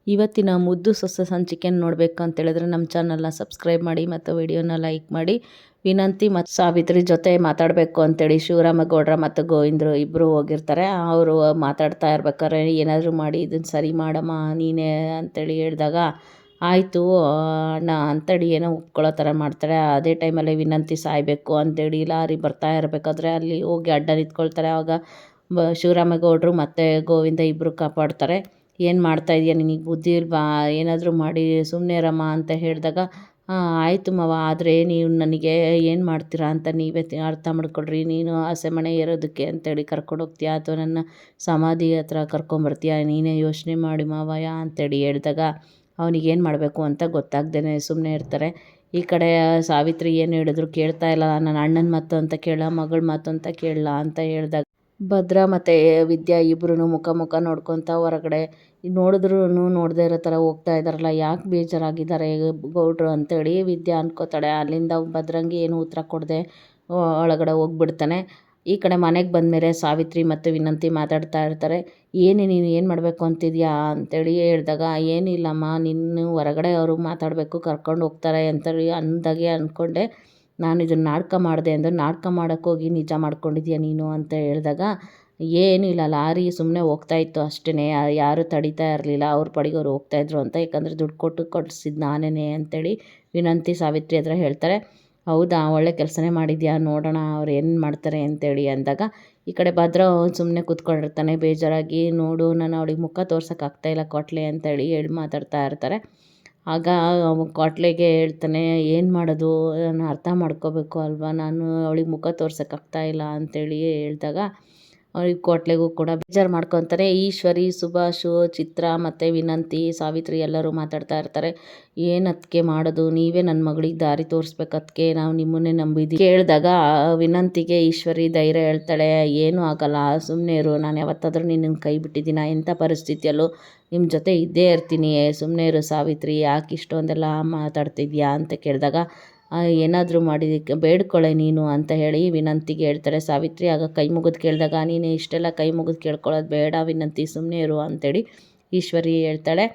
ಇವತ್ತಿನ ಮುದ್ದು ಸೊಸೆ ಸಂಚಿಕೆಯನ್ನು ನೋಡಬೇಕು ಅಂತೇಳಿದ್ರೆ ನಮ್ಮ ಚಾನಲ್ನ ಸಬ್ಸ್ಕ್ರೈಬ್ ಮಾಡಿ ಮತ್ತು ವಿಡಿಯೋನ ಲೈಕ್ ಮಾಡಿ. ವಿನಂತಿ ಮತ್ತು ಸಾವಿತ್ರಿ ಜೊತೆ ಮಾತಾಡಬೇಕು ಅಂತೇಳಿ ಶಿವರಾಮೇಗೌಡರ ಮತ್ತು ಗೋವಿಂದರು ಇಬ್ಬರು ಹೋಗಿರ್ತಾರೆ. ಅವರು ಮಾತಾಡ್ತಾ ಇರ್ಬೇಕಾದ್ರೆ ಏನಾದರೂ ಮಾಡಿ ಇದನ್ನು ಸರಿ ಮಾಡಮ್ಮ ನೀನೇ ಅಂತೇಳಿ ಹೇಳಿದಾಗ ಆಯಿತು ಅಣ್ಣ ಅಂತೇಳಿ ಏನೋ ಒಪ್ಕೊಳ್ಳೋ ಥರ ಮಾಡ್ತಾಳೆ. ಅದೇ ಟೈಮಲ್ಲಿ ವಿನಂತಿ ಸಾಯಬೇಕು ಅಂತೇಳಿ ಲಾರಿ ಬರ್ತಾ ಇರಬೇಕಾದ್ರೆ ಅಲ್ಲಿ ಹೋಗಿ ಅಡ್ಡ ನಿಂತ್ಕೊಳ್ತಾರೆ. ಆವಾಗ ಶಿವರಾಮೇಗೌಡರು ಮತ್ತು ಗೋವಿಂದ ಇಬ್ಬರು ಕಾಪಾಡ್ತಾರೆ. ಏನು ಮಾಡ್ತಾಯಿದ್ಯಾ, ನಿನಗೆ ಬುದ್ಧಿ ಇಲ್ವಾ, ಏನಾದರೂ ಮಾಡಿ ಸುಮ್ಮನೆ ಇರಮ್ಮ ಅಂತ ಹೇಳಿದಾಗ ಆಯಿತು ಮಾವ, ಆದರೆ ನೀವು ನನಗೆ ಏನು ಮಾಡ್ತೀರಾ ಅಂತ ನೀವೇ ಅರ್ಥ ಮಾಡ್ಕೊಳ್ರಿ. ನೀನು ಆಸೆ ಮನೆ ಏರೋದಕ್ಕೆ ಅಂತೇಳಿ ಕರ್ಕೊಂಡೋಗ್ತೀಯಾ ಅಥವಾ ನನ್ನ ಸಮಾಧಿ ಹತ್ರ ಕರ್ಕೊಂಬರ್ತೀಯಾ, ನೀನೇ ಯೋಚನೆ ಮಾಡಿ ಮಾವಯ್ಯ ಅಂತೇಳಿ ಹೇಳಿದಾಗ ಅವನಿಗೇನು ಮಾಡಬೇಕು ಅಂತ ಗೊತ್ತಾಗ್ದೇ ಸುಮ್ಮನೆ ಇರ್ತಾರೆ. ಈ ಕಡೆ ಸಾವಿತ್ರಿ ಏನು ಹೇಳಿದ್ರು ಕೇಳ್ತಾ ಇಲ್ಲ. ನನ್ನ ಅಣ್ಣನ ಮಾತು ಅಂತ ಕೇಳ, ಮಗಳ ಮಾತು ಅಂತ ಕೇಳಲ್ಲ ಅಂತ ಹೇಳಿದಾಗ ಭದ್ರಾ ಮತ್ತು ವಿದ್ಯಾ ಇಬ್ಬರೂ ಮುಖ ನೋಡ್ಕೊತ ಹೊರಗಡೆ ನೋಡಿದ್ರೂ ನೋಡದೇ ಇರೋ ಥರ ಹೋಗ್ತಾ ಇದ್ದಾರಲ್ಲ, ಯಾಕೆ ಬೇಜಾರಾಗಿದ್ದಾರೆ ಗೌಡ್ರು ಅಂತೇಳಿ ವಿದ್ಯಾ ಅನ್ಕೋತಾಳೆ. ಅಲ್ಲಿಂದ ಭದ್ರಂಗಿ ಏನು ಉತ್ತರ ಕೊಡದೆ ಒಳಗಡೆ ಹೋಗ್ಬಿಡ್ತಾನೆ. ಈ ಕಡೆ ಮನೆಗೆ ಬಂದಮೇಲೆ ಸಾವಿತ್ರಿ ಮತ್ತು ವಿನಂತಿ ಮಾತಾಡ್ತಾ ಇರ್ತಾರೆ. ನೀನು ಏನು ಮಾಡಬೇಕು ಅಂತಿದ್ಯಾ ಅಂತೇಳಿ ಹೇಳಿದಾಗ ಏನಿಲ್ಲಮ್ಮ, ನಿನ್ನ ಹೊರಗಡೆ ಅವರು ಮಾತಾಡಬೇಕು ಕರ್ಕೊಂಡು ಹೋಗ್ತಾರೆ ಅಂತೇಳಿ ಅಂದಾಗೆ ಅಂದ್ಕೊಂಡೆ, ನಾನು ಇದನ್ನು ನಾಟಕ ಮಾಡಿದೆ ಅಂದರೆ ನಾಟಕ ಮಾಡೋಕ್ಕೋಗಿ ನಿಜ ಮಾಡ್ಕೊಂಡಿದ್ಯಾ ನೀನು ಅಂತ ಹೇಳಿದಾಗ ಏನಿಲ್ಲ, ಲಾರಿ ಸುಮ್ಮನೆ ಹೋಗ್ತಾಯಿತ್ತು ಅಷ್ಟೇ, ಯಾರೂ ತಡೀತಾ ಇರಲಿಲ್ಲ, ಅವ್ರ ಪಾಡಿಗೆ ಅವ್ರು ಹೋಗ್ತಾಯಿದ್ರು ಅಂತ, ಯಾಕಂದರೆ ದುಡ್ಡು ಕೊಟ್ಟು ಕೊಡಿಸಿದ್ದು ನಾನೇ ಅಂತೇಳಿ ವಿನಂತಿ ಸಾವಿತ್ರಿ ಹತ್ರ ಹೇಳ್ತಾರೆ. ಹೌದಾ, ಒಳ್ಳೆ ಕೆಲಸನೇ ಮಾಡಿದ್ಯಾ, ನೋಡೋಣ ಅವ್ರು ಏನು ಮಾಡ್ತಾರೆ ಅಂತೇಳಿ ಅಂದಾಗ ಈ ಕಡೆ ಭದ್ರಾ ಸುಮ್ಮನೆ ಕೂತ್ಕೊಂಡಿರ್ತಾನೆ ಬೇಜಾರಾಗಿ. ನೋಡು, ನಾನು ಅವಳಿಗೆ ಮುಖ ತೋರ್ಸೋಕ್ಕಾಗ್ತಾಯಿಲ್ಲ ಕೊಟ್ಲೆ ಅಂತೇಳಿ ಹೇಳಿ ಮಾತಾಡ್ತಾ ಇರ್ತಾರೆ. ಆಗ ಕೊಟ್ಲೆಗೆ ಹೇಳ್ತಾನೆ, ಏನು ಮಾಡೋದು, ನಾನು ಅರ್ಥ ಮಾಡ್ಕೋಬೇಕು ಅಲ್ವಾ, ನಾನು ಅವಳಿಗೆ ಮುಖ ತೋರ್ಸೋಕ್ಕಾಗ್ತಾಯಿಲ್ಲ ಅಂತೇಳಿ ಹೇಳಿದಾಗ ಅವ್ರಿಗೆ ಕೊಟ್ಲೆಗೂ ಕೂಡ ಬೇಜಾರು ಮಾಡ್ಕೊತಾರೆ. ಈಶ್ವರಿ, ಸುಭಾಷು, ಚಿತ್ರ ಮತ್ತು ವಿನಂತಿ, ಸಾವಿತ್ರಿ ಎಲ್ಲರೂ ಮಾತಾಡ್ತಾ ಇರ್ತಾರೆ. ಏನು ಅದಕ್ಕೆ ಮಾಡೋದು, ನೀವೇ ನನ್ನ ಮಗಳಿಗೆ ದಾರಿ ತೋರಿಸ್ಬೇಕು, ಅದಕ್ಕೆ ನಾವು ನಿಮ್ಮನ್ನೇ ನಂಬಿದ್ದೀವಿ ಕೇಳಿದಾಗ ವಿನಂತಿಗೆ ಈಶ್ವರಿ ಧೈರ್ಯ ಹೇಳ್ತಾಳೆ, ಏನೂ ಆಗಲ್ಲ, ಸುಮ್ಮನೆ ಇರು, ನಾನು ಯಾವತ್ತಾದರೂ ನಿನ್ನನ್ನು ಕೈ ಬಿಟ್ಟಿದ್ದೀನ, ಎಂಥ ಪರಿಸ್ಥಿತಿಯಲ್ಲೂ ನಿಮ್ಮ ಜೊತೆ ಇದ್ದೇ ಇರ್ತೀನಿ, ಸುಮ್ಮನೆ ಇರು ಸಾವಿತ್ರಿ, ಯಾಕೆ ಇಷ್ಟೊಂದೆಲ್ಲ ಮಾತಾಡ್ತಿದ್ಯಾ ಅಂತ ಕೇಳಿದಾಗ ಏನಾದರೂ ಮಾಡಿ ಬೇಡ್ಕೊಳ್ಳೆ ನೀನು ಅಂತ ಹೇಳಿ ವಿನಂತಿಗೆ ಹೇಳ್ತಾರೆ ಸಾವಿತ್ರಿ. ಆಗ ಕೈ ಮುಗಿದು ಕೇಳಿದಾಗ ನೀನು ಇಷ್ಟೆಲ್ಲ ಕೈ ಮುಗಿದು ಕೇಳ್ಕೊಳ್ಳೋದು ಬೇಡ ವಿನಂತಿ, ಸುಮ್ಮನೆ ಇರು ಅಂತೇಳಿ ಈಶ್ವರಿ ಹೇಳ್ತಾಳೆ.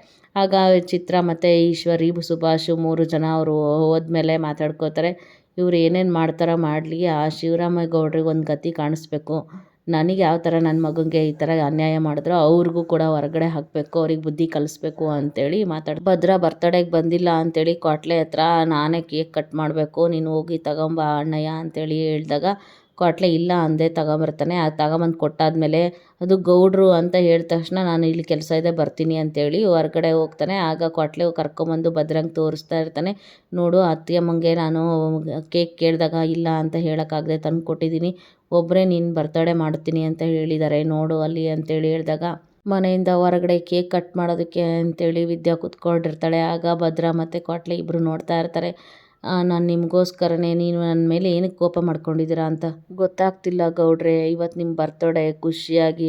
ಆಗ ಚಿತ್ರ ಮತ್ತು ಈಶ್ವರಿ, ಸುಭಾಷು 3 ಜನ ಅವರು ಹೋದ್ಮೇಲೆ ಮಾತಾಡ್ಕೋತಾರೆ. ಇವ್ರು ಏನೇನು ಮಾಡ್ತಾರೋ ಮಾಡಲಿ, ಆ ಶಿವರಾಮೇಗೌಡ್ರಿಗೆ ಒಂದು ಗತಿ ಕಾಣಿಸ್ಬೇಕು, ನನಗೆ ಯಾವ ಥರ ನನ್ನ ಮಗನಿಗೆ ಈ ಥರ ಅನ್ಯಾಯ ಮಾಡಿದ್ರು ಅವ್ರಿಗೂ ಕೂಡ ಹೊರಗಡೆ ಹಾಕಬೇಕು, ಅವ್ರಿಗೆ ಬುದ್ಧಿ ಕಲಿಸ್ಬೇಕು ಅಂತೇಳಿ ಭದ್ರಾ ಬರ್ತಡೇಗೆ ಬಂದಿಲ್ಲ ಅಂತೇಳಿ ಕೊಟ್ಲೆ ಹತ್ರ ನಾನೇ ಕೇಕ್ ಕಟ್ ಮಾಡಬೇಕು, ನೀನು ಹೋಗಿ ತಗೊಂಬ ಅಣ್ಣಯ್ಯ ಅಂತೇಳಿ ಹೇಳಿದಾಗ ಕೊಟ್ಲೆ ಇಲ್ಲ ಅಂದೆ ತಗೊಂಬರ್ತಾನೆ. ಅದು ತಗೊಂಬಂದು ಕೊಟ್ಟಾದ್ಮೇಲೆ ಅದು ಗೌಡ್ರು ಅಂತ ಹೇಳಿದ ತಕ್ಷಣ ನಾನು ಇಲ್ಲಿ ಕೆಲಸ ಇದೆ ಬರ್ತೀನಿ ಅಂತೇಳಿ ಹೊರಗಡೆ ಹೋಗ್ತಾನೆ. ಆಗ ಕೊಟ್ಲೆ ಕರ್ಕೊಂಬಂದು ಭದ್ರಂಗೆ ತೋರಿಸ್ತಾ ಇರ್ತಾನೆ. ನೋಡು, ಅತ್ತಿಯಮ್ಮಂಗೆ ನಾನು ಕೇಕ್ ಕೇಳಿದಾಗ ಇಲ್ಲ ಅಂತ ಹೇಳೋಕ್ಕಾಗದೆ ತಂದು ಕೊಟ್ಟಿದ್ದೀನಿ, ಒಬ್ಬರೇ ನೀನು ಬರ್ತಡೇ ಮಾಡ್ತೀನಿ ಅಂತ ಹೇಳಿದ್ದಾರೆ ನೋಡು ಅಲ್ಲಿ ಅಂತೇಳಿ ಹೇಳಿದಾಗ ಮನೆಯಿಂದ ಹೊರಗಡೆ ಕೇಕ್ ಕಟ್ ಮಾಡೋದಕ್ಕೆ ಅಂತೇಳಿ ವಿದ್ಯಾ ಕೂತ್ಕೊಂಡಿರ್ತಾಳೆ. ಆಗ ಭದ್ರಾ ಮತ್ತು ಕೊಟ್ಲೆ ಇಬ್ಬರು ನೋಡ್ತಾ ಇರ್ತಾರೆ. ನಾನು ನಿಮಗೋಸ್ಕರನೇ, ನೀನು ನನ್ನ ಮೇಲೆ ಏನಕ್ಕೆ ಕೋಪ ಮಾಡ್ಕೊಂಡಿದ್ದೀರಾ ಅಂತ ಗೊತ್ತಾಗ್ತಿಲ್ಲ ಗೌಡ್ರೆ, ಇವತ್ತು ನಿಮ್ಮ ಬರ್ತಡೇ ಖುಷಿಯಾಗಿ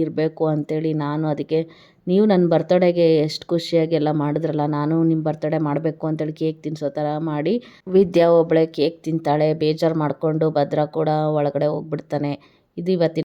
ಇರಬೇಕು ಅಂತೇಳಿ ನಾನು ಅದಕ್ಕೆ ನೀವು ನನ್ನ ಬರ್ತಡೇಗೆ ಎಷ್ಟು ಖುಷಿಯಾಗಿ ಎಲ್ಲ ಮಾಡಿದ್ರಲ್ಲ, ನಾನು ನಿಮ್ಮ ಬರ್ತಡೇ ಮಾಡಬೇಕು ಅಂತೇಳಿ ಕೇಕ್ ತಿನ್ನಿಸೋ ಥರ ಮಾಡಿ ವಿದ್ಯಾ ಒಬ್ಬಳೆ ಕೇಕ್ ತಿಂತಾಳೆ ಬೇಜಾರು ಮಾಡಿಕೊಂಡು. ಭದ್ರಾ ಕೂಡ ಒಳಗಡೆ ಹೋಗ್ಬಿಡ್ತಾನೆ. ಇದು ಇವತ್ತಿನ